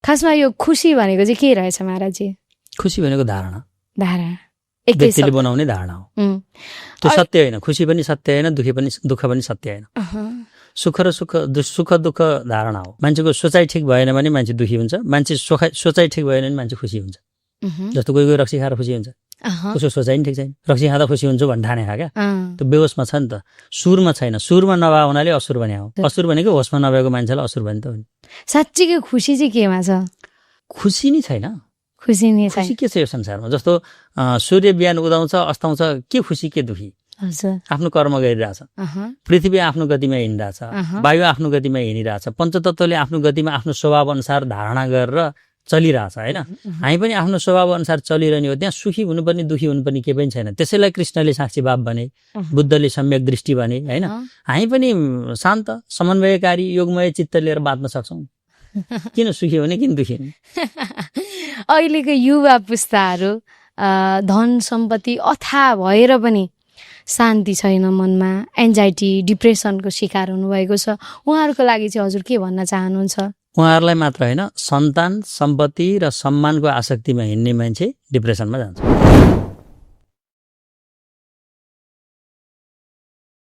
खासमा यो खुसी भनेको चाहिँ के रहेछ महाराजजी? खुसी भनेको धारणा व्यक्तिले बनाउने धारणा हो। त्यो सत्य होइन, खुसी पनि सत्य होइन, दुःख पनि सत्य होइन। सुख दुःख धारणा हो। मान्छेको सोचाइ ठिक भएन भने मान्छे दुःखी हुन्छ, मान्छे सोचाइ ठिक भएन भने मान्छे खुसी हुन्छ। जस्तो कोही रक्सी खाएर खुसी हुन्छ, उसको सोचाइ नि ठिक छैन, रक्सी खाँदा खुसी हुन्छ भन्ने ठाने खा क्या, त्यो बेहोसमा छ नि त, सुरमा छैन। सुरमा नभए हुनाले असुर भने हो। असुर भनेको होसमा नभएको मान्छेलाई असुर भने त हो नि। साँच्चीको खुसी चाहिँ केमा छ? खुसी नै छैन। खुसी के छ यो संसारमा? जस्तो सूर्य बिहान उदाउँछ अस्ताउँछ, के खुसी के दुःखी? आफ्नो कर्म गरिरहेछ, पृथ्वी आफ्नो गतिमा हिँडिरहेछ, वायु आफ्नो गतिमा हिँडिरहेछ, पञ्चतत्त्वले आफ्नो गतिमा आफ्नो स्वभाव अनुसार धारणा गरेर चलिरहेछ होइन। हामी पनि आफ्नो स्वभाव अनुसार चलिरहने हो। त्यहाँ सुखी हुनुपर्ने दुःखी हुनुपर्ने केही पनि छैन। त्यसैलाई कृष्णले साक्षी भाव भने, बुद्धले सम्यक दृष्टि भने होइन। हामी पनि शान्त समन्वयकारी योगमय चित्त लिएर बाँच्न सक्छौँ। किन सुखी हुने, किन दुःखी हुने? अहिलेको युवा पुस्ताहरू धन सम्पत्ति अथाह भएर पनि शान्ति छैन मनमा, एन्जाइटी डिप्रेसनको शिकार हुनुभएको छ। उहाँहरूको लागि चाहिँ हजुर के भन्न चाहनुहुन्छ? उहाँहरूलाई मात्र होइन, सन्तान सम्पत्ति र सम्मानको आसक्तिमा हिँड्ने मान्छे डिप्रेसनमा जान्छ।